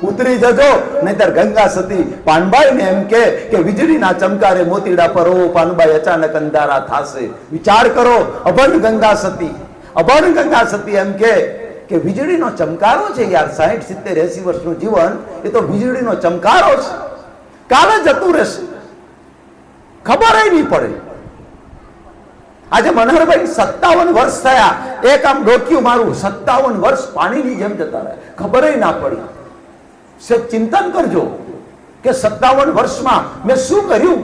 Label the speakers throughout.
Speaker 1: ઉતરી જજો, નહીતર ગંગા સતી પાનબાઈ ને એમ કે વીજળીના ચમકારે મોતીડા પર પાનબાઈ અચાનક અંધારા થાશે. વિચાર કરો, અભણ ગંગા સતી, અભણ ગંગા સતી એમ કે વીજળીનો ચમકારો છે યાર. 60, 70, 80 વર્ષનું જીવન એ તો વીજળીનો ચમકારો છે, કાલે જતું રહેશે, ખબર નહીં પડે. આજે મનહરભાઈ 57 વર્ષ થયા, એક આમ ડોક્યું મારું, 57 વર્ષ પાણીની જેમ જતા રહ્યા, ખબર ના પડી. ચિંતન કરજો કે 57 વર્ષમાં મેં શું કર્યું.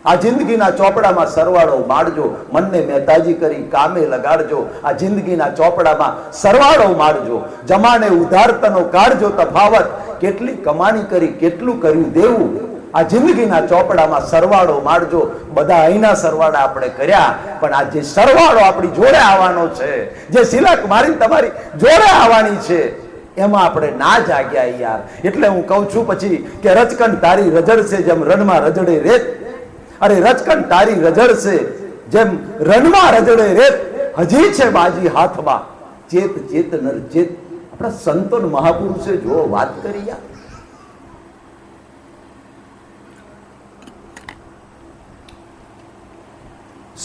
Speaker 1: આ જિંદગીના ચોપડામાં સરવાળો મારજો, મનને મહેતાજી કરી કામે લગાડજો. આ જિંદગીના ચોપડામાં સરવાળો મારજો, જમાને ઉધારતનો કાઢજો તફાવત. કેટલી કમાણી કરી, કેટલું કર્યું દેવું. આ જિંદગીના ચોપડામાં સરવાળો મારજો. બધા અહીંના સરવાળા આપણે કર્યા, પણ આ જે સરવાળો આપણી જોડે આવવાનો છે, જે સિલક મારી તમારી જોડે આવવાની છે, એમાં આપણે ના જાગ્યા યાર. એટલે હું કહું છું પછી કે રચકન તારી રજડશે જેમ રણમાં રજડે રેત. અરે રચકન તારી રજડશે જેમ રણમાં રજડે રેત, હજી છે બાજી હાથમાં, ચેત ચેત નર ચેત. આપણા સંતો મહાપુરુષે જો વાત કરી યાર.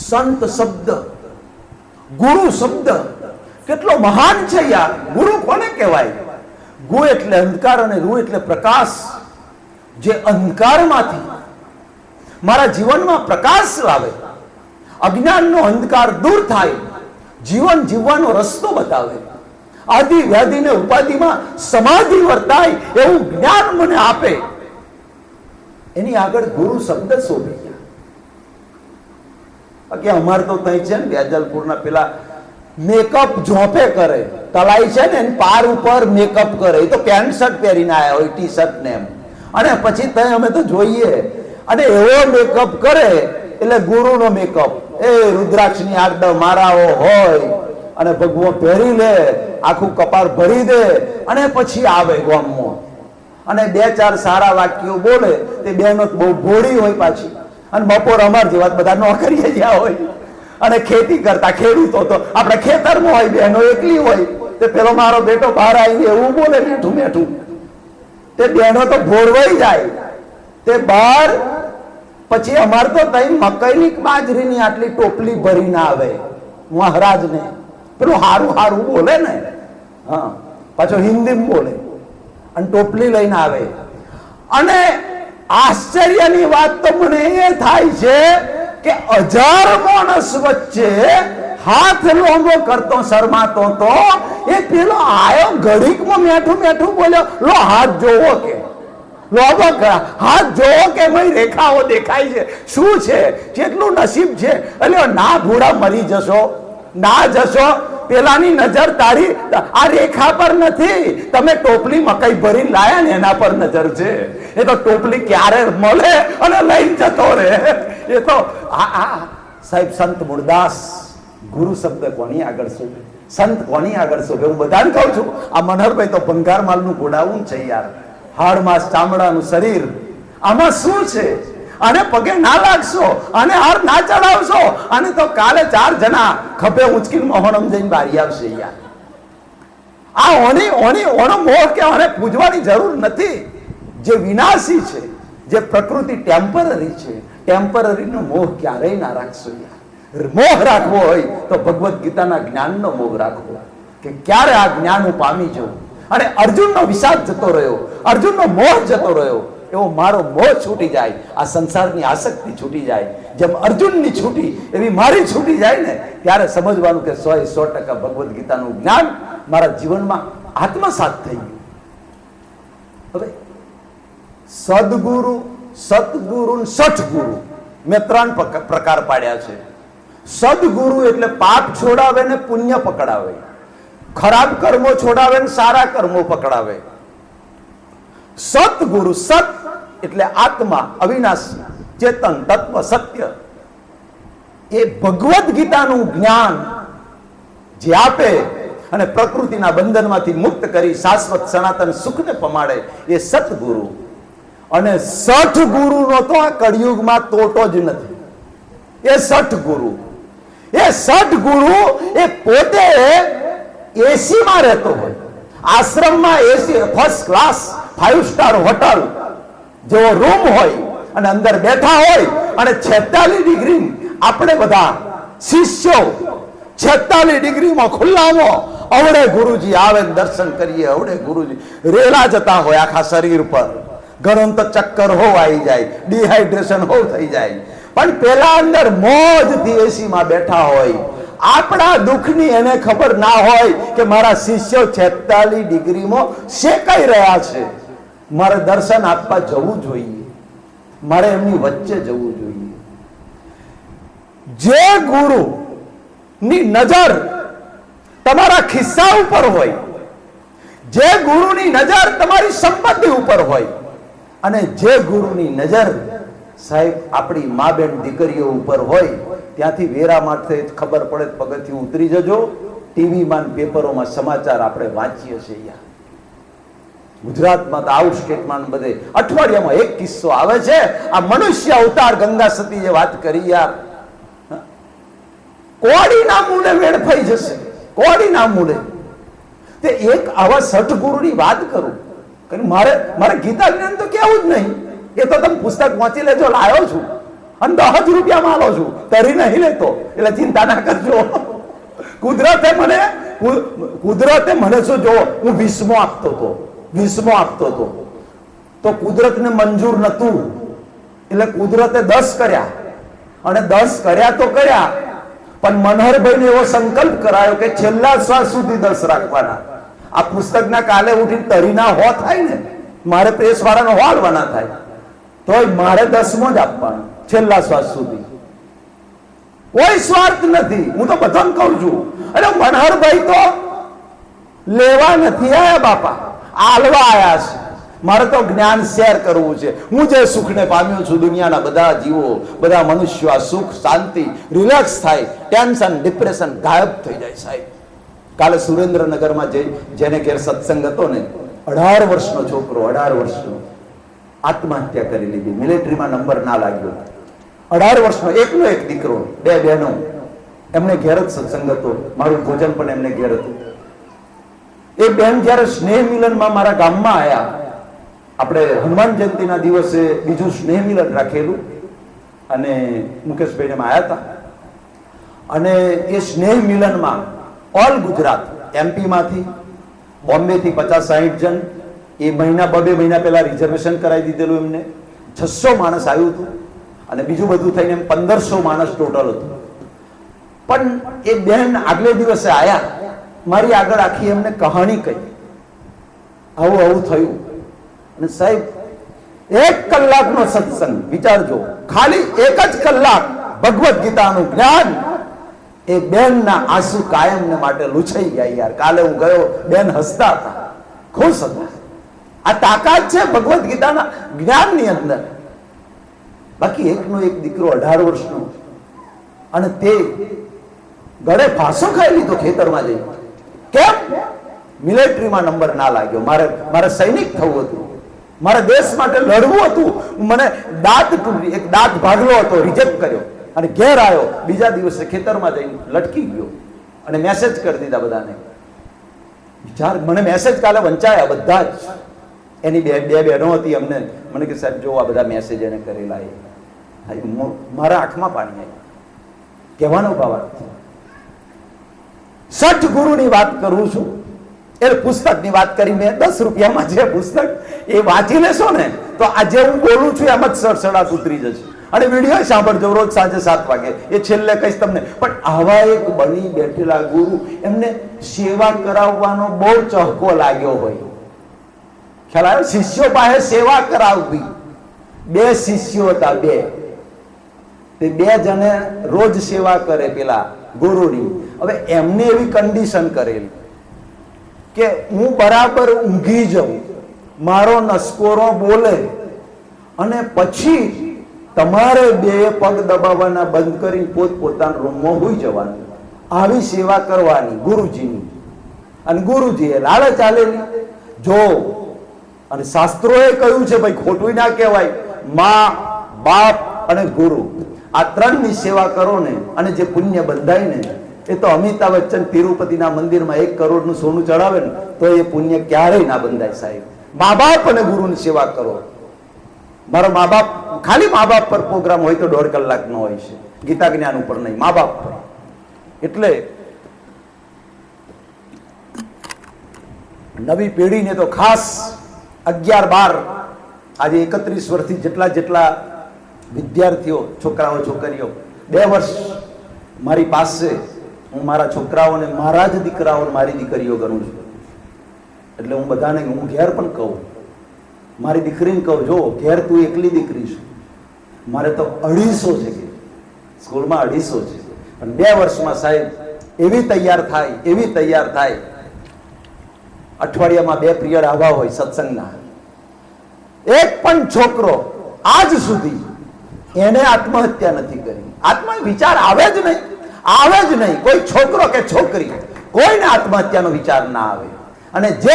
Speaker 1: સંત શબ્દ, ગુરુ શબ્દ કેટલો મહાન છે યાર. ગુરુ કોને કહેવાય? ગુ એટલે અંધકાર અને રૂ એટલે પ્રકાશ. જે અંધકારમાંથી મારા જીવનમાં પ્રકાશ લાવે, અજ્ઞાનનો અંધકાર દૂર થાય, જીવન જીવવાનો રસ્તો બતાવે, આદિ વ્યાધિ ને ઉપાધિમાં સમાધિ વર્તાય એવું જ્ઞાન મને આપે, એની આગળ ગુરુ શબ્દ શોભે. કે અમારે તો ત્યાં છે ને વેજલપુરના પેલા મેકઅપ ઝોપે કરે, તલાઈ છે ને પાર ઉપર મેકઅપ કરે. એ તો પેન્ટ શર્ટ પહેરીને આવ્યા હોય, ટી શર્ટ ને એમ, અને પછી ત્યાં અમે તો જોઈએ, અને એવો મેકઅપ કરે એટલે ગુરુનો મેકઅપ. એ રુદ્રાક્ષની આડો મારાઓ હોય અને ભગવો પહેરી લે, આખું કપાળ ભરી દે, અને પછી આવે ગામમાં અને 2-4 સારા વાક્યો બોલે. તે બહેનો બહુ ભોળી હોય પાછી, અને બપોર અમાર જેવા બધા નોકરીએ જ્યાં હોય, અને ખેતી કરતા ખેડૂતો તો આપણે ખેતરમાં હોય, બહેનો એકલી હોય. તે પેલો મારો બેટો બહાર આવીને એવું બોલે મેઠું મેઠું, તે બહેનો તો ભોળવાઈ જાય. તે બહાર પછી અમાર તો તઈ મકઈની બાજરીની આટલી ટોપલી ભરીને આવે મહારાજને. પેલું હારું હારું બોલે ને, હા, પાછો હિન્દીમાં બોલે અને ટોપલી લઈને આવે. અને આશ્ચર્યની વાત તો મને એ થાય છે કે 1000 માણસ વચ્ચે હાથ લોંબો કરતો શરમાતો તો એ પેલો આયો ઘડીકમાં મેઠું મેઠું બોલ્યો, લો હાથ જોવો કે લોબો હાથ જોવો કે ભાઈ રેખાઓ દેખાય છે, શું છે, કેટલું નસીબ છે. એટલે ના ભૂડા મરી જશો, ના જશો, પેલાની નજર તારી આ રેખા પર નથી. તમે ટોપલી મકઈ ભરીને લાયા ને એના પર નજર છે. એ તો ટોપલી ક્યારે મળે અને લઈને જતો રહે. એ તો સાહેબ સંત મૂળદાસ, ગુરુ શબ્દ કોની આગળ શોભે, સંત કોની આગળ શોભે. હું બધાને કહું છું, આ મનહરભાઈ તો ભંગાર માલનું ઘોડાવું છે યાર. હાડ માંસ ચામડાનું શરીર, આમાં શું છે? અને પગે ના લાગશો, અને હાર ના ચડાવશો, અને તો કાલે 4 જણા ખભે ઉંચકીને મોહણમ જઈને બારી આવશે યાર. આ ઓનો મોહ કે આને પૂજવાની જરૂર નથી. જે વિનાશી છે, જે પ્રકૃતિ ટેમ્પરરી છે, ટેમ્પરરીનો મોહ ક્યારેય ના રાખશો યાર. મોહ રાખવો હોય તો ભગવદ્ ગીતાના જ્ઞાનનો મોહ રાખવો, કે ક્યારે આ જ્ઞાન હું પામી જઉં. અને અર્જુનનો વિષાદ જતો રહ્યો, અર્જુનનો મોહ જતો રહ્યો, એવો મારો મોહ છૂટી જાય, આ સંસારની આસક્તિ છૂટી જાય. જેમ અર્જુનની છૂટી એવી મારી છૂટી જાય ને, ત્યારે સમજવાનું કે 100% ભગવદ્ ગીતાનું જ્ઞાન મારા જીવનમાં આત્મસાત થઈ ગયું. હવે સદગુરુ, સતગુરુ, સઠગુરુ મેં 3 પ્રકાર પાડ્યા છે. સદગુરુ એટલે પાપ છોડાવે ને પુણ્ય પકડાવે, ખરાબ કર્મો છોડાવે ને સારા કર્મો પકડાવે. સતગુરુ, સત એટલે આત્મા, અવિનાશી, ચેતન, તત્વ, સત્ય. એ ભગવદ્ ગીતાનું જ્ઞાન જે આપે અને પ્રકૃતિના બંધનમાંથી મુક્ત કરી શાશ્વત સનાતન સુખને પમાડે, એ સતગુરુ. અને સઠગુરુનો તો આ કળિયુગમાં તોટો જ નથી. એ સઠગુરુ, એ સઠગુરુ એ પોતે એસીમાં રહેતો હોય, આશ્રમમાં AC first class 5 star hotel જેવો રૂમ હોય અને અંદર બેઠા હોય અને 46 ડિગ્રી આપણે બધા શિષ્યો 46 ડિગ્રીમાં ખુલ્લામાં અવડે ગુરુજી આવે દર્શન કરીએ. અવડે ગુરુજી રેલા જતા હોય આખા શરીર પર, ઘણો તો ચક્કર હો આવી જાય, ડિહાઇડ્રેશન હો થઈ જાય, પણ પેલા અંદર મોજથી એસીમાં બેઠા હોય. આપણા દુઃખની એને ખબર ના હોય કે મારા શિષ્યો 46 ડિગ્રીમાં શેકાઈ રહ્યા છે, મારે દર્શન આપવા જવું જોઈએ, મારે એમની વચ્ચે જવું જોઈએ. જે ગુરુ ની નજર તમારા ખિસ્સા ઉપર હોય, જે ગુરુની નજર તમારી સંપત્તિ ઉપર હોય, અને જે ગુરુની નજર સાહેબ આપણી મા બેન દીકરીઓ ઉપર હોય, ત્યાંથી વેરા માટે ખબર પડે પગથિયું ઉતરી જજો. ટીવીમાં પેપરોમાં સમાચાર આપણે વાંચીએ છીએ યાર. ગુજરાતમાં તો આઉટ સ્ટેટમાં બધે અઠવાડિયામાં એક કિસ્સો આવે છે. આ મનુષ્ય અવતાર ગંગા સતી જે વાત કરી યાર, કોડીના મૂળે વેડફાઈ જશે, કોડીના મૂળે. તે એક આવા સઠગુરુની વાત કરું કે મારે ગીતા જ્ઞાન તો કેવું જ નહીં, એ તો તમે પુસ્તક વાંચી લેજો, લાયો છું અને 10 રૂપિયામાં આલો છું, તરી નહીં લેતો, એટલે ચિંતા ના કરજો. કુદરતે મને શું, જો હું 20મો આપતો હતો તો કુદરતને મંજૂર નતું, એટલે કુદરતે 10 કર્યા, અને 10 કર્યા તો કર્યા, પણ મનહરભાઈને એવો સંકલ્પ કરાયો કે છેલ્લા શ્વાસ સુધી 10 રાખવાના. આ પુસ્તકના કાલે ઉઠીને તરીના હો થાય ને, મારે પ્રેસ વાળાનો વાળવાના થાય, તોય મારે 10મો જ આપવાનો છેલ્લા શ્વાસ સુધી. કોઈ સ્વાર્થ નથી. હું તો બધાને કહું છું, અરે મનહરભાઈ તો લેવા નથી આયા બાપા, આલવા આયા છે. મારે તો જ્ઞાન શેર કરવું છે. હું જે સુખને પામ્યો છું, દુનિયાના બધા જીવો, બધા મનુષ્યો આ સુખ, શાંતિ, રિલેક્સ થાય, ટેન્શન, ડિપ્રેશન ગાયબ થઈ જાય સાહેબ. કાલે સુરેન્દ્રનગરમાં જેને ઘેર સત્સંગ હતો ને, 18 વર્ષનો છોકરો, 18 વર્ષનો, આત્મહત્યા કરી લીધી. મિલિટરીમાં નંબર ના લાગ્યો. 18 વર્ષનો એકનો એક દીકરો, 2 બહેનો, એમને ઘેર જ સત્સંગ હતો. મારું ભોજન પણ એમને ઘેર હતું. એ બેન જયારે સ્નેહ મિલનમાં મારા ગામમાં આવ્યા, આપણે હનુમાન જયંતિના દિવસે બીજું સ્નેહ મિલન રાખેલું, અને મુકેશભાઈ એમાં આવ્યા હતા. અને એ સ્નેહ મિલનમાં ઓલ ગુજરાત, એમપીમાંથી, બોમ્બેથી 50-60 જણ, એ મહિના 2 મહિના પહેલા રિઝર્વેશન કરાવી દીધેલું એમને. 600 માણસ આવ્યું હતું, અને બીજું બધું થઈને એમ 1500 માણસ ટોટલ હતું. પણ એ બેન આગલે દિવસે આયા, મારી આગળ આખી એમને કહાણી કહી, આવું આવું થયું. અને સાહેબ 1 કલાકનો સત્સંગ, વિચારજો, ખાલી 1 જ કલાક ભગવદ્ ગીતાનું જ્ઞાન. એ બેનના આંસુ કાયમને માટે લૂછાઈ ગયા યાર. કાલે હું ગયો, બેન હસતા હતા, ખુશ હતા. આ તાકાત છે ભગવદ્ ગીતાના જ્ઞાનની અંદર. બાકી એકનો એક દીકરો 18 વર્ષનો, અને તે ગળે ફાંસો ખાઈ લીધો ખેતરમાં જઈ. કેમ? મિલિટરીમાં નંબર ના લાગ્યો. મારે સૈનિક થવું હતું, મારે દેશ માટે લડવું હતું. મને એક દાંત ભાગલો હતો, રિજેક્ટ કર્યો, અને ઘેર આવ્યો. બીજા દિવસે ખેતરમાં જઈને લટકી ગયો, અને મેસેજ કરી દીધા બધાને. વિચાર, મને મેસેજ કાલે વંચાયા બધા જ. એની બે બહેનો હતી, અમને મને કે સાહેબ જો આ બધા મેસેજ એને કરેલા. મારા આંખમાં પાણી આવ્યું. કહેવાનો ભાવ સઠગુરુની વાત કરું છું. એ પુસ્તકની વાત કરી મેં. 10 રૂપિયામાં જે પુસ્તક એ વાંચી લેશો ને, તો આજે હું બોલું છું એમ જ સડસડાટ ઉતરી જશે. અને વિડીયો સાંભળજો રોજ સાંજે 7 વાગે, એ છેલ્લે કહીશ તમને. પણ આવા એક બની બેઠેલા ગુરુ, એમને સેવા કરાવવાનો બહુ ચહકો લાગ્યો હોય. ખ્યાલ આવ્યો? શિષ્યો પાસે સેવા કરાવવી. 2 શિષ્યો હતા, 2. તે 2 જણે રોજ સેવા કરે પેલા ગુરુની. હવે એમને એવી કન્ડિશન કરેલી કે હું બરાબર ઊંઘી જાઉં, મારો નસકોરો બોલે, અને પછી તમારે 2 પગ દબાવવાના બંધ કરી પોતપોતાના રૂમમાં હોઈ જવાનું. આવી સેવા કરવાની ગુરુજીની. અને ગુરુજીએ લાલચ આલેલી. જો, અને શાસ્ત્રોએ કહ્યું છે ભાઈ, ખોટું ના કહેવાય, માં, બાપ અને ગુરુ, આ 3ની સેવા કરો ને, અને જે પુણ્ય બંધાય ને, એ તો અમિતાભ બચ્ચન તિરુપતિના મંદિરમાં 1 કરોડનું સોનું ચડાવે ને તો એ પુણ્ય ક્યારેય ના બંધાય સાહેબ. મા બાપ અને ગુરુની સેવા કરો. મારો મા બાપ, ખાલી મા બાપ પર પ્રોગ્રામ હોય તો 1.5 કલાકનો હોય છે, ગીતા જ્ઞાન ઉપર નહીં, મા બાપ પર. એટલે નવી પેઢીને તો ખાસ 11-12 આજે 31 વર્ષથી જેટલા વિદ્યાર્થીઓ, છોકરાઓ છોકરીઓ 2 વર્ષ મારી પાસે, હું મારા છોકરાઓને મારા જ દીકરાઓને મારી દીકરીઓ ગણું છું. એટલે હું બધાને, હું ઘેર પણ કહું, મારી દીકરીને કહું, જો ઘેર તું એકલી દીકરી છું, મારે તો 250 છે, કે સ્કૂલમાં 250 છે, પણ 2 વર્ષમાં સાહેબ એવી તૈયાર થાય, અઠવાડિયામાં 2 પિરિયડ આવા હોય સત્સંગના. એક પણ છોકરો આજ સુધી એને આત્મહત્યા નથી કરી. આત્મા વિચાર આવે જ નહીં. કોઈ છોકરો કે છોકરી કોઈને આત્મહત્યાનો વિચાર ના આવે. અને જે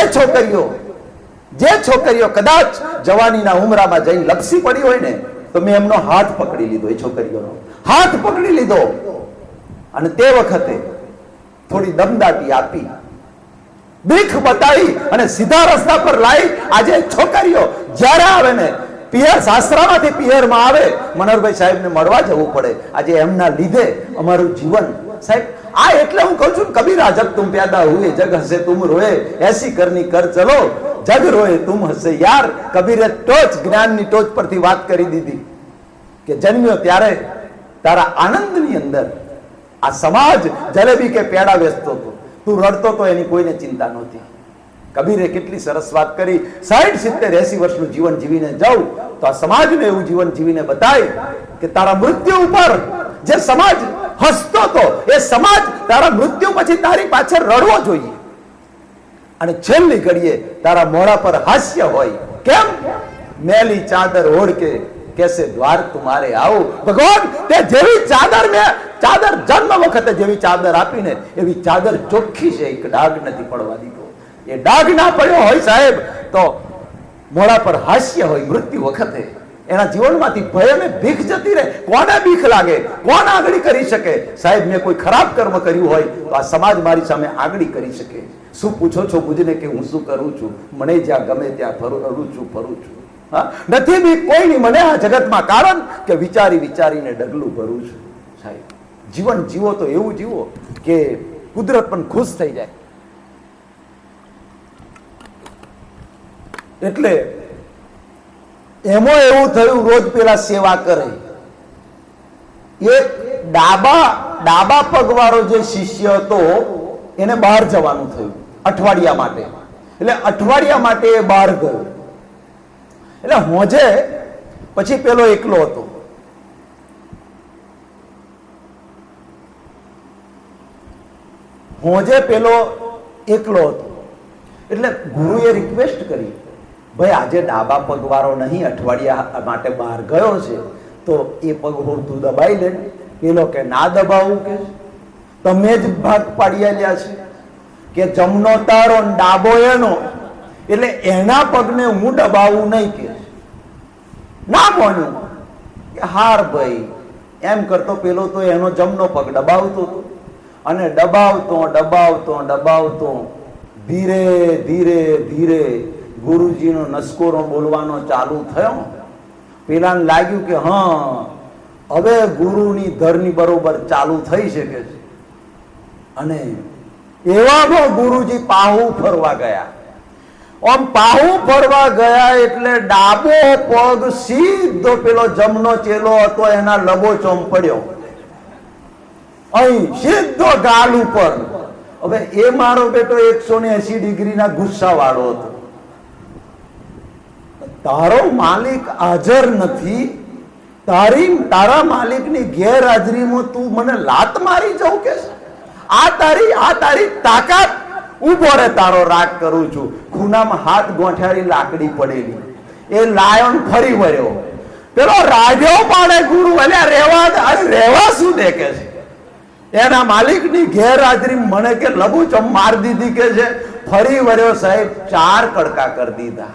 Speaker 1: છોકરીઓ કદાચ જવાનીના ઉમરામાં જઈને લપસી પડી હોય ને, તો મેં એમનો હાથ પકડી લીધો, એ છોકરીઓનો હાથ પકડી લીધો, અને તે વખતે થોડી દમદાટી આપી, બીખ બતાવી અને સીધા રસ્તા પર લાવી. આજે છોકરીઓ જ્યારે આવે ને, પિયર સાસરામાંથી પિયરમાં આવે, મનોહરભાઈ સાહેબને મળવા જવું પડે. આજે એમના લીધે અમારું જીવન સાહેબ, આ એટલે હું કહું છું, કબીરા જબ તુમ પ્યાદા હુએ જગ હસે તુમ રોએ, એસી કરની કર ચલો જગ રોએ તુમ હસે યાર. કબીરે જ્ઞાનની ટોચ પરથી વાત કરી દીધી કે જન્મ્યો ત્યારે તારા આનંદની અંદર આ સમાજ જલેબી કે પેડા વેચતો હતો, તું રડતો તો એની કોઈને ચિંતા નહોતી. કબીરે કેટલી સરસ વાત કરી. 60, 70, 80 વર્ષનું જીવન જીવીને જાઉં તો આ સમાજને એવું જીવન જીવીને બતાય કે તારા મૃત્યુ ઉપર જે સમાજ હસતો હતો, એ સમાજ તારા મૃત્યુ પછી તારી પાછળ રડવો જોઈએ, અને છેલ્લી ઘડીએ તારા મોઢા પર હાસ્ય હોય. કેમ? મેલી ચાદર ઓઢ કે કેસે દ્વાર તુમારે આવો. ભગવાન, તે જેવી ચાદર જન્મ વખતે જેવી ચાદર આપીને, એવી ચાદર ચોખ્ખી છે, એક ડાઘ નથી પડવા દીધો. એ ડાઘ ના પડ્યો હોય સાહેબ, તો મોઢા પર હાસ્ય હોય. મૃત્યુ વખતે એના જીવનમાંથી ભય અને બીક જતી રહે. કોને બીક લાગે? કોણ આગળ કરી શકે? સાહેબ, મેં કોઈ ખરાબ કર્મ કર્યું હોય તો આ સમાજ મારી સામે આગળ કરી શકે. શું પૂછો છો મુજને કે હું શું કરું છું? મને જ્યાં ગમે ત્યાં ફરું છું. હા, નથી બીક કોઈની મને આ જગતમાં, કારણ કે વિચારીને ડગલું ભરું છું. સાહેબ, જીવન જીવો તો એવું જીવો કે કુદરત પણ ખુશ થઈ જાય. એટલે એમાં એવું થયું, રોજ પેલા સેવા કરે. એક ડાબા પગવાળો જે શિષ્ય હતો, એને બહાર જવાનું થયું અઠવાડિયા માટે. એટલે અઠવાડિયા માટે એ બહાર ગયો. એટલે હોજે પછી પેલો એકલો હતો. એટલે ગુરુએ રિક્વેસ્ટ કરી, ભાઈ આજે ડાબા પગવાળો નહીં, અઠવાડિયા માટે બહાર ગયો છે, તો એ પગ તું દબાઈ લે. પેલો કે ના દબાવું, કે તમે જ ભાગ પાડી આલ્યા છે, કે જમનો તારો ડાબો એનો, એટલે એના પગને હું દબાવું નહીં. કે ના માન્યું. કે હાર ભાઈ, એમ કરતો પેલો તો એનો જમનો પગ દબાવતો હતો, અને દબાવતો ધીરે ધીરે ગુરુજીનો નસકોરો બોલવાનો ચાલુ થયો. પેલાને લાગ્યું કે હા, હવે ગુરુની ધરની બરોબર ચાલુ થઈ શકે છે. અને એવામાં ગુરુજી પાહુ ફરવા ગયા. એટલે ડાબો પગ સીધો પેલો જમનો ચેલો હતો એના લબોચોમ પડ્યો, અહીં સીધો ગાલ ઉપર. હવે એ મારો બેટો 180 ડિગ્રીના ગુસ્સા વાળો હતો. તારો માલિક હાજર નથી, તારા માલિકની ગેરહાજરીમાં તું મને લાત મારી જાઉં કે આ તારી તાકાત? ઉભો રે, તારો રાગ કરું છું. ખૂનામાં હાથ ગોઠાડી લાકડી પડેલી, એ લાયન ફરી વળ્યો. પેલો રાજો પાડે ગુરુ, અલ્યા રેવા શું દે કે છે? એના માલિકની ગેરહાજરી મને કે લબુચમ માર દીધી કે છે. ફરી વળ્યો સાહેબ, 4 કડકા કરી દીધા.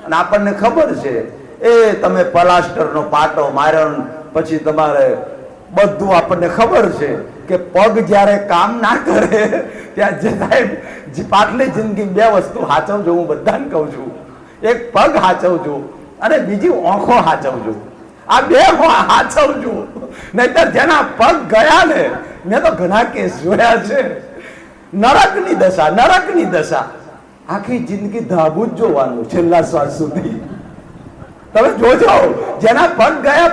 Speaker 1: અને આપણને ખબર છે, એ તમે પ્લાસ્ટરનો પાટો માર્યો પછી તમારે બધું આપણને ખબર છે કે પગ જ્યારે કામ ના કરે ત્યાં જે સાહેબ પાટલી જિંદગી બે વસ્તુ હાચવજો, હું બધાને કહું છું. એક પગ હાચવજો અને બીજી આંખો હાચવજો. આ બે હાચવજો, નહીતર જેના પગ ગયા ને, મેં તો ઘણા કેસ જોયા છે, નરકની દશા, નરકની દશા. આખી જિંદગી ધાબુ જ જોવાનું છેલ્લા શ્વાસ સુધી. તમે જોજો, જેના પગ ગયા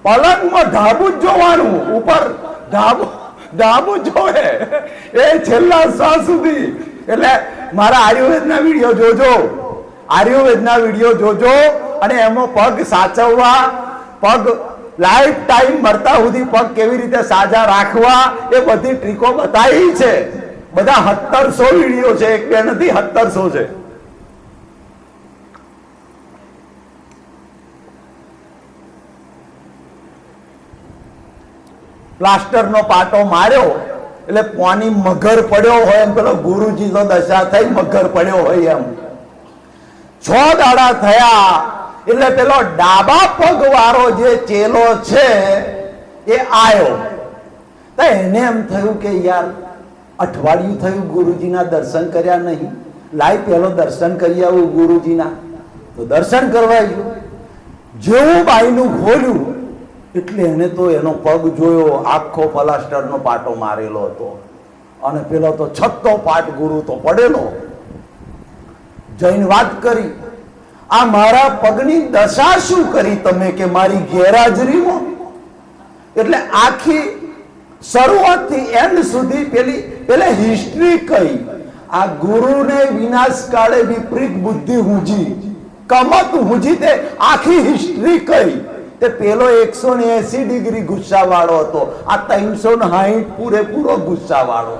Speaker 1: પલંગમાં ધાબુ જ જોવાનું, ઉપર ધાબુ જોવે એ છેલ્લા શ્વાસ સુધી. એટલે મારા આયુર્વેદના વિડીયો જોજો, આયુર્વેદના વિડીયો જોજો, અને એમાં પગ સાચવવા, પગ લાઈફ ટાઈમ મરતા સુધી પગ કેવી રીતે સાજા રાખવા, એ બધી ટ્રીકો બતાવી છે. બધા 1700 વિડીયો છે, એક બે નથી, 1700 છે. પ્લાસ્ટર નો પાટો માર્યો એટલે પાણી મગર પડ્યો હોય એમ, પેલો ગુરુજી તો દશા થઈ મગર પડ્યો હોય એમ. 6 દાડા થયા એટલે પેલો ડાબા પગ વાળો જે ચેલો છે એ આવ્યો. તો એને એમ થયું કે યાર અઠવાડિયું થયું ગુરુજીના દર્શન કર્યા નહીં, લાઈ પેલો દર્શન કરી આવું ગુરુજીના. તો દર્શન કરવા ગયો, જેવું બાઈનું ખોલ્યું એટલે એને તો એનો પગ જોયો, આખો પ્લાસ્ટરનો પાટો મારેલો હતો, અને પેલો તો 6 પાટ ગુરુ તો પડેલો. જઈને વાત કરી, આ મારા પગની દશા શું કરી તમે કે મારી ગેરહાજરીમાં? એટલે આખી શરૂઆતથી એન્ડ સુધી પેલે હિસ્ટ્રી કઈ. આ ગુરુને વિનાશ કાળે વિપરીત બુદ્ધિ હુંજી, કમત હુંજી, તે આખી હિસ્ટ્રી કઈ. તે પેલો 180 ડિગ્રી ગુસ્સા વાળો હતો, આ 360 પૂરેપૂરો ગુસ્સા વાળો.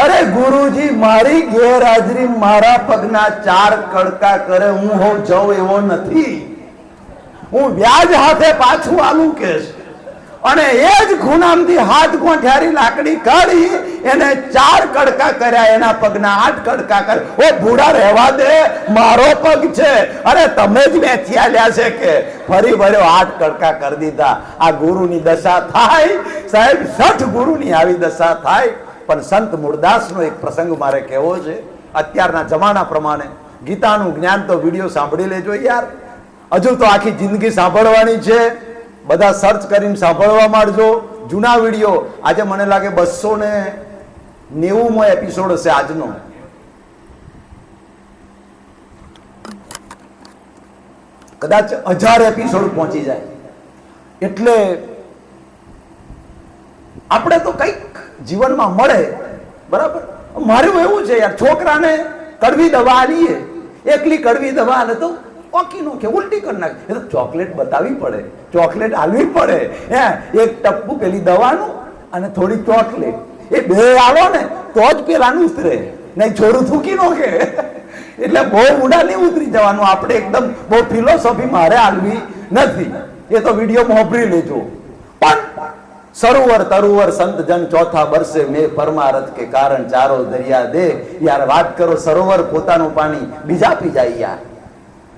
Speaker 1: અરે ગુરુજી મારી ગેરહાજરી મારા પગના 4 કડકા કરે, હું હો જવ એવો નથી, હું વ્યાજ હાથે પાછું આલું કેશ. અને એ જ ખૂણામાંથી હાથ ગોઠ્યારી લાકડી કાઢી એને 4 કડકા કર્યા, એના પગના 8 કડકા કર્યા. ઓ ભૂડા રહેવા દે, મારો પગ છે, અરે તમે જ વેચી આલ્યા છે કે? ફરી ભર્યો, 8 કડકા કરી દીધા. આ ગુરુની દશા થાય સાહેબ, 60 ગુરુની આવી દશા થાય. પણ સંત મૂળદાસનો એક પ્રસંગ મારે કહેવો છે. અત્યારના જમાના પ્રમાણે ગીતાનું જ્ઞાન તો વિડીયો સાંભળી લેજો યાર, હજુ તો આખી જિંદગી સાંભળવાની છે. બધા સર્ચ કરીને સાંભળવા માંડજો જૂના વિડીયો. આજે મને લાગે 290મો એપિસોડ હશે આજનો. કદાચ 1000 એપિસોડ પહોંચી જાય. એટલે આપણે તો કંઈક જીવનમાં મળે, બરાબર. મારું એવું છે યાર, છોકરાને કડવી દવા આલીએ, એકલી કડવી દવા આલે તો ઓકી નો કે ઉલટી કરી નાખે. એ તો ચોકલેટ બતાવવી પડે, ચોકલેટ આલવી પડે. હે, એક ટપ્પુ પેલી દવાનું અને થોડી ચોકલેટ, એ બે આલો ને તો જ પેલાનું ઉતરે, નહીં છોડું થૂકી નો કે. એટલે બહુ ઊંડા નહીં ઉતરી જવાનું આપણે, એકદમ બહુ ફિલોસોફી મારે આલવી નથી. એ તો વિડીયો મોભરી લેજો. પણ સરોવર તરુવર સંત જન ચોથા બરસે મેં પરમારથ કે કારણ ચારો દરિયા દે. યાર વાત કરો, સરોવર પોતાનું પાણી બીજા પી જાય યાર.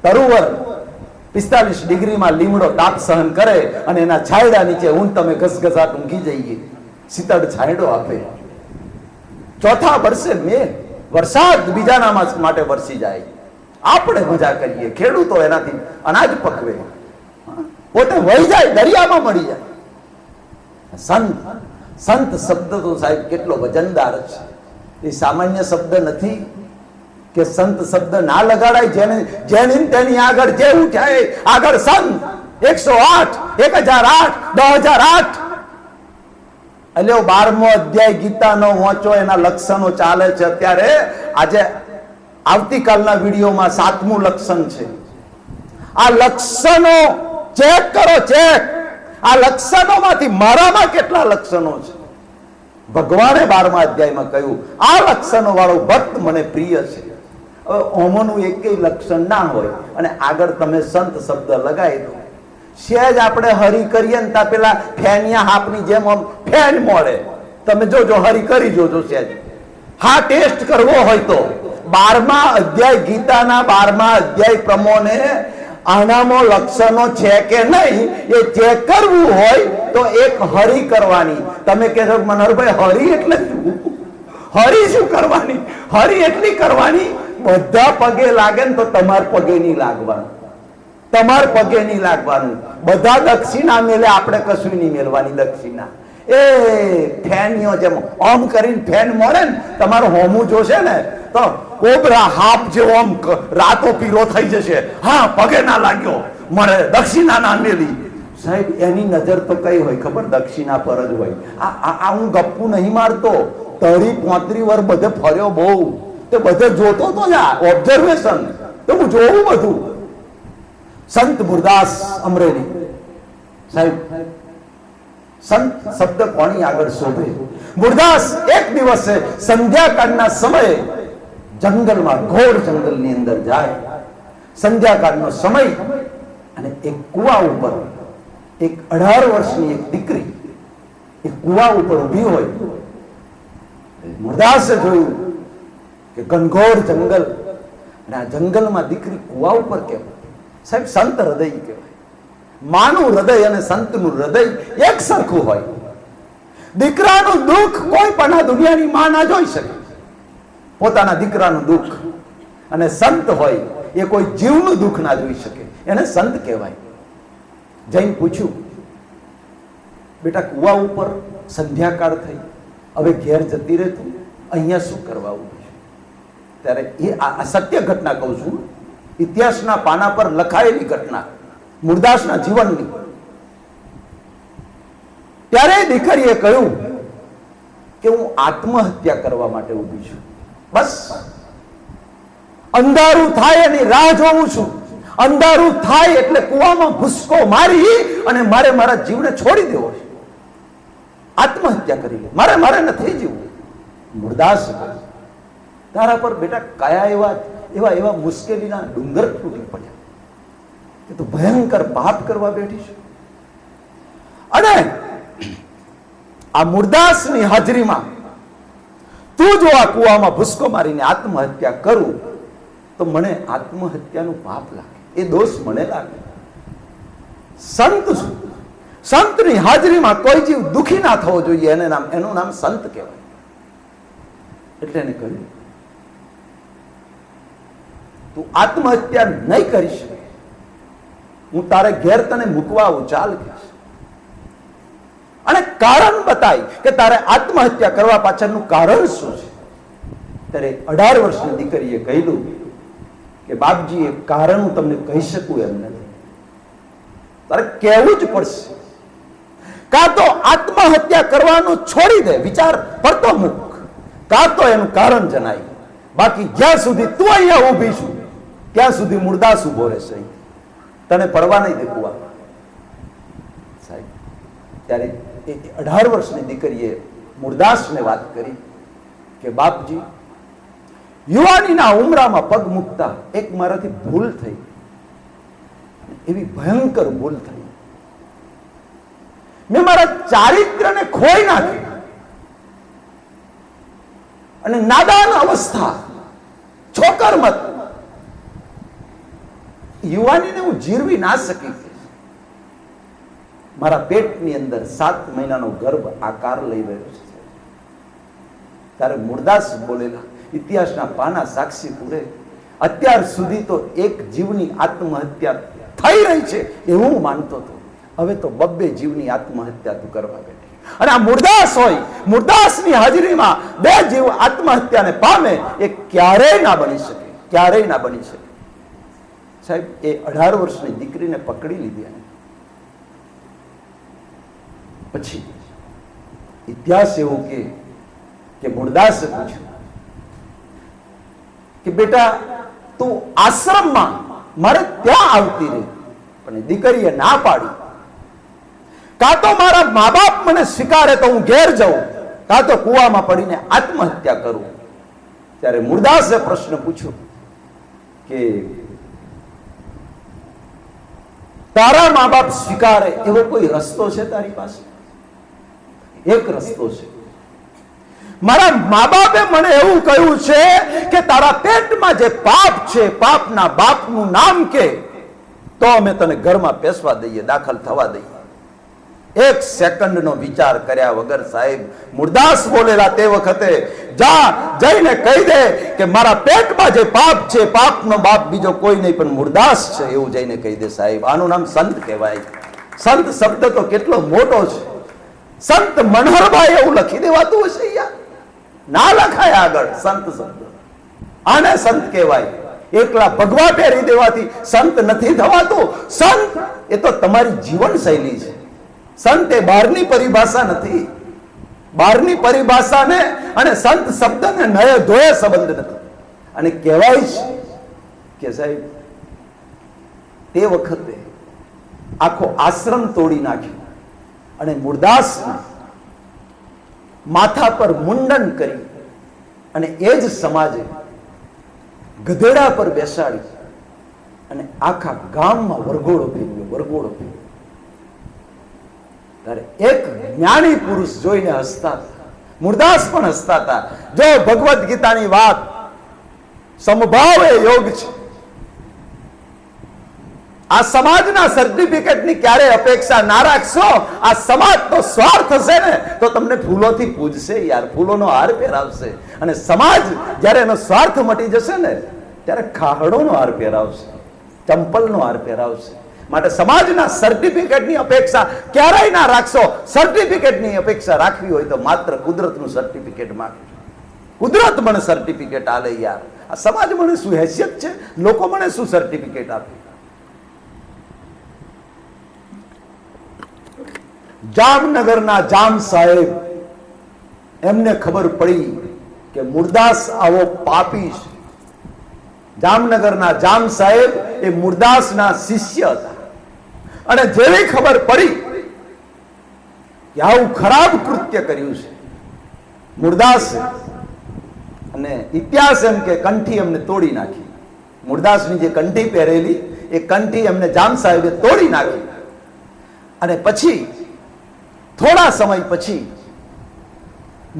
Speaker 1: તરુવર 45 ડિગ્રીમાં લીમડો તાપ સહન કરે અને એના છાંયડા નીચે હું તમે ઘસઘસાટ ઊંઘી જઈએ, શીતળ છાંયડો આપે. ચોથા વર્ષે મેં વરસાદ બીજાના માટે વરસી જાય, આપણે મજા કરીએ, ખેડૂતો એનાથી અનાજ પકવે, પોતે વહી જાય, દરિયામાં મળી જાય. સંત શબ્દ તો સાહેબ કેટલો વજનદાર છે. એ સામાન્ય શબ્દ નથી કે સંત શબ્દ ના લગાડાય. જેની તેની આગળ જે ઉઠાય આગળ સંત. 108, 1008, 10008. એટલે 12મો અધ્યાય ગીતાનો વાંચો, એના લક્ષણો ચાલે છે અત્યારે. આજે આવતીકાલના વિડીયોમાં 7મું લક્ષણ છે. આ લક્ષણો ચેક કરો, ચેક. આ લક્ષણોમાંથી મારામાં કેટલા લક્ષણો છે? ભગવાને 12મા અધ્યાયમાં કહ્યું આ લક્ષણો વાળો ભક્ત મને પ્રિય છે. હવે ઓમોનું એકેય લક્ષણ ના હોય અને આગળ તમે સંત શબ્દ લગાવી દો, સહેજ આપણે હરી કરીએ ને તા પેલા ફેનિયા હાપની જેમ આમ ફેન મળે. તમે જોજો, હરી કરી જોજો સહેજ. હા, ટેસ્ટ કરવો હોય તો 12મા અધ્યાય ગીતાના 12મા અધ્યાય પ્રમાણે આનામાં લક્ષણો છે કે નહીં એ ચેક કરવું હોય તો એક હરી કરવાની. તમે કહેશો મનોહરભાઈ હરી એટલે શું? હરી શું કરવાની? હરી એટલી કરવાની, બધા પગે લાગે ને તો તમાર પગે નહીં લાગવાનું, તમાર પગે નહીં લાગવાનું. બધા દક્ષિણા મેલે, આપણે કશું નહીં મેળવાની દક્ષિણા. એ ફેનીઓ જેમ ઓમ કરીને ફેન મળે ને, તમારું હોમું જોશે ને તો કોબરા હાફ જેવો આમ રાતો પીરો થઈ જશે. હા, પગે ના લાગ્યો, મળે દક્ષિણા ના મેલી. સાહેબ એની નજર તો કઈ હોય ખબર? દક્ષિણા પર જ હોય. આ હું ગપ્પુ નહીં મારતો, 30-35 વર્ષ બધે ફર્યો બહુ, તે બધે જોતો તો ઓબ્ઝર્વેશન તો હું જોઉં બધું. સંત મુરદાસ અમરેલી સાહેબ, સંત શબ્દ કોની આગળ શોભે? મુરદાસ એક દિવસે સંધ્યાકાળના સમયે જંગલમાં, ઘોર જંગલની અંદર જાય. સંધ્યાકાળનો સમય, અને એક કુવા ઉપર એક 18 વર્ષની એક દીકરી એ કુવા ઉપર ઊભી હોય. મુરદાસે જોયું કે ઘનઘોર જંગલ, અને આ જંગલમાં દીકરી કુવા ઉપર કેમ? સાહેબ સંત હૃદય કહેવાય. માનું હૃદય અને સંતનું હૃદય એક સરખું હોય. દીકરાનું દુઃખ કોઈ પણ આ દુનિયાની માં ના જોઈ શકે, પોતાના દીકરાનું દુઃખ. અને સંત હોય એ કોઈ જીવનું દુઃખ ના જોઈ શકે, એને સંત કહેવાય. જઈને પૂછ્યું, બેટા કુવા ઉપર સંધ્યાકાળ થઈ, હવે ઘેર જતી રહે તું, અહીંયા શું કરવા ઉભી છે? ત્યારે એ આ સત્ય ઘટના કહું છું, ઇતિહાસના પાના પર લખાયેલી ઘટના, મુરદાસના જીવનની. ત્યારે દીકરીએ કહ્યું કે હું આત્મહત્યા કરવા માટે ઊભી છું. બસ અંધારું થાય એની રાહ જોઉં છું. અંધારું થાય એટલે કુવામાં ભૂસકો મારી અને મારે મારા જીવને છોડી દેવો છે, આત્મહત્યા કરી લે, મારે નથી જીવવું. મુરદાસ તારા પર બેટા કયા એવા મુશ્કેલીના ડુંગર તૂટી પડ્યા કે તું ભયંકર પાપ કરવા બેઠી છે. અને આ મુરદાસની હાજરીમાં તું જો આ કુવામાં ભૂસકો મારીને આત્મહત્યા કરું તો મને આત્મહત્યાનું પાપ લાગે, એ દોષ મને લાગે. સંત શું? સંતની હાજરીમાં કોઈ જીવ દુખી ના થવો જોઈએ, એનું નામ સંત કહેવાય. એટલે એને કહ્યું તું આત્મહત્યા નહીં કરી શકે, હું તારે ઘેર તને મૂકવા આવું, ચાલ. અને કારણ બતાય કે તારે આત્મહત્યા કરવા પાછળનું કારણ શું છે. ત્યારે 18 વર્ષની દીકરીએ કહ્યું કે બાપજી એ કારણ હું તમને કહી શકું એમ નથી, તારે કહેવું જ પડશે. કાં તો આત્મહત્યા કરવાનું છોડી દે, વિચાર પડતો મૂક, કાં તો એનું કારણ જણાય. બાકી જ્યાં સુધી તું અહીંયા ઊભી છું ત્યાં સુધી મુરદાસ ઉભો રહેશે, તને પડવા નહીં દે કુવા. સાહેબ ત્યારે 18 વર્ષની દીકરીએ મુરદાસને વાત કરી કે બાપજી યુવાનીના ઉમરામાં પગ મૂકતા એક મારાથી ભૂલ થઈ, એવી ભયંકર ભૂલ થઈ. મેં મારા ચારિત્રને ખોઈ નાખ્યું અને નાદાન અવસ્થા, છોકર મત યુવાનીને હું જીરવી ના શકી. મારા પેટની અંદર 7 મહિનાનો ગર્ભ આકાર લઈ રહ્યો છે. ત્યારે મુરદાસ બોલેલા, ઇતિહાસના પાના સાક્ષી પૂરે, અત્યાર સુધી તો એક જીવની આત્મહત્યા થઈ રહી છે એવું હું માનતો હતો, હવે તો 2 જીવની આત્મહત્યા તું કરવા બેઠી. અને આ મુરદાસ હોય, મુરદાસની હાજરીમાં 2 જીવ આત્મહત્યાને પામે, એ ક્યારેય ના બની શકે, ક્યારેય ના બની શકે. સાહેબ એ 18 વર્ષની દીકરીને પકડી લીધી. પછી ઇતિહાસ એવું કે મુરદાસે પૂછ્યું કે બેટા તું આશ્રમમાં મારે ત્યાં આવતી રહી, પણ દીકરીએ ના પાડી. કાં તો મારા મા બાપ મને સ્વીકારે તો હું ઘેર જાઉં, કાં તો કુવામાં પડીને આત્મહત્યા કરું. ત્યારે મુરદાસે પ્રશ્ન પૂછ્યો કે તારા મા બાપ સ્વીકારે એવો કોઈ રસ્તો છે તારી પાસે? એક રસ્તો છે. મારા મા બાપે મને એવું કહ્યું છે કે તારા પેટમાં જે પાપ છે, પાપના બાપનું નામ કે તો અમે તને ઘરમાં પેસવા દઈએ, દાખલ થવા દઈએ. એક સેકન્ડનો વિચાર કર્યા વગર સાહેબ મુરદાસ બોલેલા તે વખતે, જા જઈને કહી દે કે મારા પેટમાં જે પાપ છે, પાપનો બાપ બીજો કોઈ નહીં પણ મુરદાસ છે, એવું જઈને કહી દે સાહેબ. આનું નામ સંત કહેવાય. સંત શબ્દ તો કેટલો મોટો છે. સંત મનોહરભાઈ એવું લખી દેવાતું હશે યાર, ના લખાય આગળ સંત શબ્દ. આને સંત કહેવાય. એકલા ભગવા પહેરી દેવાથી સંત નથી થવાતું. સંત એ તો તમારી જીવન શૈલી છે. સંત એ બહારની પરિભાષા નથી. બહારની પરિભાષાને અને સંત શબ્દને નયે ધોયે સંબંધ નથી. અને કહેવાય છે કે સાહેબ તે વખતે આખો આશ્રમ તોડી નાખ્યો અને મુરદાસને માથા પર મુંડન કરી અને એ જ સમાજે ગધેડા પર બેસાડી અને આખા ગામમાં વરઘોડો ફેરવ્યો, વરઘોડો ફેરવ્યો. ત્યારે એક જ્ઞાની પુરુષ જોઈને હસતા હતા. મુરદાસ પણ હસતા હતા. જો ભગવદ્ ગીતાની વાત સમભાવ એ યોગ છે. આ સમાજના સર્ટિફિકેટની ક્યારે અપેક્ષા ના રાખશો. આ સમાજ તો સ્વાર્થ હશે ને તો તમને ફૂલોથી પૂજશે યાર, ફૂલોનો હાર પહેરાવશે. અને સમાજ જ્યારે એનો સ્વાર્થ મટી જશે ને ત્યારે ખાહડોનો હાર પહેરાવશે, ચંપલનો હાર પહેરાવશે. માટે સમાજના સર્ટિફિકેટની અપેક્ષા ક્યારેય ના રાખશો. સર્ટિફિકેટની અપેક્ષા રાખવી હોય તો માત્ર કુદરતનું સર્ટિફિકેટ માંગે. કુદરત મને સર્ટિફિકેટ આલે યાર. આ સમાજ મને શું હેસિયત છે, લોકો મને શું સર્ટિફિકેટ આપે. જામનગરના જામ સાહેબ, એમને ખબર પડી કે મુરદાસ આવો પાપી છે. જામનગરના જામ સાહેબ એ મુરદાસના શિષ્ય હતા. અને જેવી ખબર પડી કે આવું ખરાબ કૃત્ય કર્યું છે મુરદાસ, અને ઇતિહાસ એમ કે કંઠી એમને તોડી નાખી. મુરદાસની જે કંઠી પહેરેલી એ કંઠી એમને જામ સાહેબે તોડી નાખી. અને પછી થોડા સમય પછી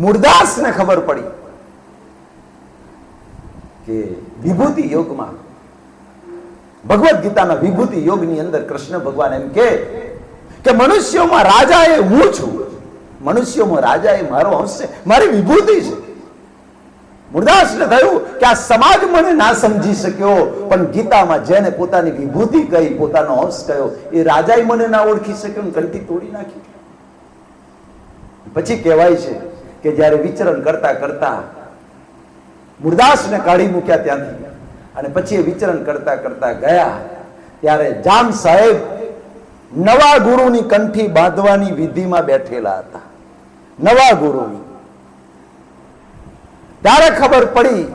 Speaker 1: મુરદાસને ખબર પડી કે વિભૂતિ યોગમાં, ભગવદ્ ગીતાના વિભૂતિ યોગની અંદર કૃષ્ણ ભગવાન એમ કે મનુષ્યોમાં રાજા એ હું છું, મનુષ્યોમાં રાજા એ મારો અંશ છે, મારી વિભૂતિ છે. મુરદાસને થયું કે આ સમાજ મને ના સમજી શક્યો, પણ ગીતામાં જેને પોતાની વિભૂતિ કહી, પોતાનો અંશ કહ્યો, એ રાજાએ મને ના ઓળખી શક્યો ને કંઠી તોડી નાખી. પછી કહેવાય છે કે જ્યારે વિચરણ કરતા કરતા મુરદાસને કાઢી મૂક્યા ત્યાંથી, અને પછી એ વિચરણ કરતા કરતા ગયા, ત્યારે જામ સાહેબ નવા ગુરુની કંઠી બાંધવાની વિધિમાં બેઠેલા હતા. નવા ગુરુની. ત્યારે ખબર પડી,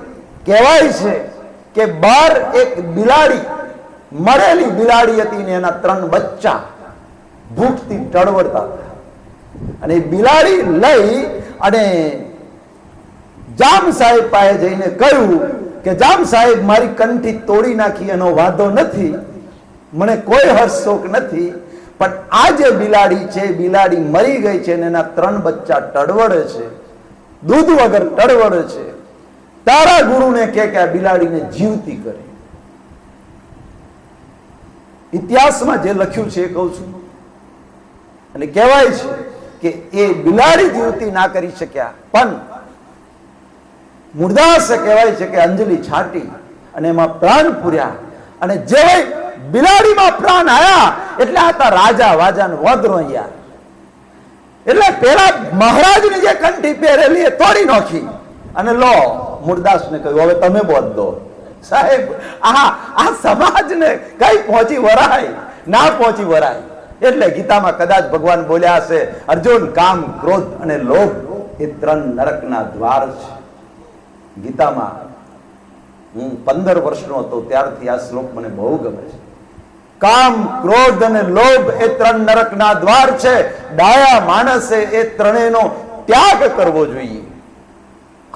Speaker 1: કહેવાય છે કે બહાર એક બિલાડી, મરેલી બિલાડી હતી ને એના 3 બચ્ચા ભૂખથી ટળવડતા હતા. અને બિલાડી લઈ અને જામ સાહેબ પાસે જઈને કહ્યું કે જામ સાહેબ મારી કંઠી તોડી નાખી, એનો વાંધો નથી, મને કોઈ હર્ષ શોક નથી, પણ આ જે બિલાડી છે, બિલાડી મરી ગઈ છે અને એના 3 બચ્ચા ટળવડે છે, દૂધ વગર ટળવડે છે. તારા ગુરુને કે આ બિલાડીને જીવતી કરે. ઇતિહાસમાં જે લખ્યું છે એ કહું છું. અને કહેવાય છે કે એ બિલાડી જીવતી ના કરી શક્યા, પણ મુરદાસે કહેવાય છે કે અંજલિ છાંટી અને એમાં પ્રાણ પૂર્યા. અને જે બિલાડીમાં પ્રાણ આવ્યા એટલે આ તા રાજા વાજાને વદરો યાર. એટલે પેલા મહારાજની જે કંઠી પહેરેલી એ તોડી નાખી અને લો મુરદાસને કહ્યું હવે તમે બોધ દો. સાહેબ આ સમાજને કઈ પહોંચી વરાય ના પહોંચી વરાય. એટલે ગીતામાં કદાચ ભગવાન બોલ્યા હશે, અર્જુન કામ, ક્રોધ અને લોભ એ 3 નરકના દ્વાર છે. ગીતામાં હું 15 વર્ષનો હતો ત્યારથી આ શ્લોક મને બહુ ગમે છે. કામ, ક્રોધ અને લોભ એ 3 નરકના દ્વાર છે. ડાયા માણસે એ ત્રણેયનો ત્યાગ કરવો જોઈએ,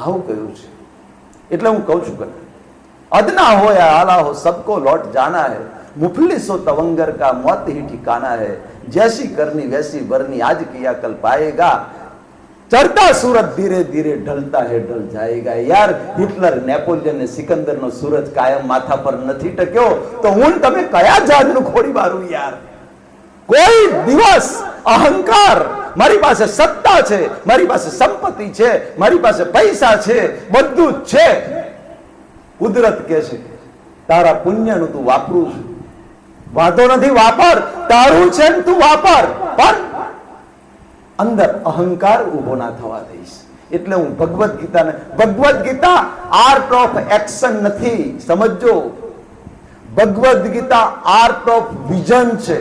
Speaker 1: આવું કહ્યું છે. એટલે હું કહું છું કે અદના હો યા આલા હો સબકો લौट जाना है, मुफलिस हो तवंगर का मौत ही ठिकाना है, जैसी करनी वैसी भरनी आज किया कल पाएगा, चढ़ता सूरज धीरे धीरे ढलता है ढल जाएगा। यार हिटलर, नेपोलियन ने सिकंदर नो सूरज कायम माथा पर નથી ટક્યો તો હું તમે કયા જાતનું ખોડી મારું યાર। કોઈ દિવસ અહંકાર, મારી પાસે સત્તા છે, મારી પાસે સંપત્તિ છે, મારી પાસે પૈસા છે, બધું જ છે, કુદરત કહે છે તારા પુણ્યનું તું વાપરું છું, વાંધો નથી વાપર, તારું છે ને તું વાપર, પણ અંદર અહંકાર ઉભો ના થવા દઈશ। એટલે હું Bhagavad Gita art of action નથી, સમજો, Bhagavad Gita art of vision છે।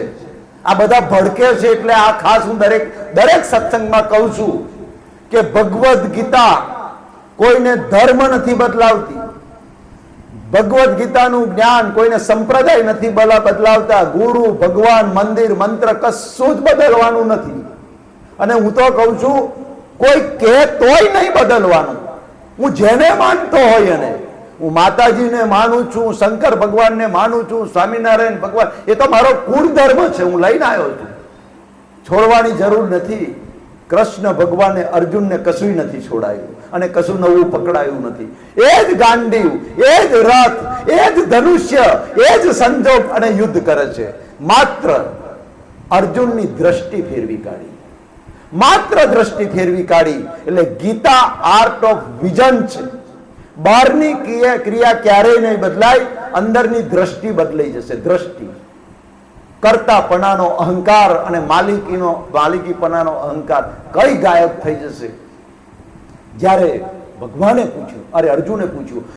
Speaker 1: આ બધા ભડકે છે એટલે આ ખાસ હું દરેક સત્સંગમાં કહું છું કે ભગવદ ગીતા કોઈને ધર્મ નથી બદલાવતી, ભગવદ ગીતાનું જ્ઞાન કોઈને સંપ્રદાય નથી બદલાવતા, ગુરુ, ભગવાન, મંદિર, મંત્ર કશું જ બદલવાનું નથી। અને હું તો કહું છું કોઈ કહે તોય નહીં બદલવાનું। હું જેને માનતો હોય એને, હું માતાજીને માનું છું, શંકર ભગવાનને માનું છું, સ્વામિનારાયણ ભગવાન, એ તો મારો કુળ ધર્મ છે, હું લઈને આવ્યો છું, છોડવાની જરૂર નથી। કૃષ્ણ ભગવાને અર્જુનને કશું નથી છોડાયું અને કશું નવું પકડાયું નથી। એ જ ગાંડીવ, એ જ રથ, એ જ ધનુષ્ય, એ જ સંજોગ અને યુદ્ધ કરે છે। માત્ર અર્જુનની દ્રષ્ટિ ફેરવી કાઢી, માત્ર દ્રષ્ટિ ફેરવી કાઢી। એટલે ગીતા આર્ટ ઓફ વિઝન છે। બહારની ક્રિયા ક્યારેય નહીં બદલાય, અંદરની દ્રષ્ટિ બદલાઈ જશે। દ્રષ્ટિ, કર્તાપણાનો અહંકાર અને માલિકીપણાનો અહંકાર કઈ ગાયબ થઈ જશે। જ્યારે ભગવાને પૂછ્યું, અર્જુને પૂછ્યું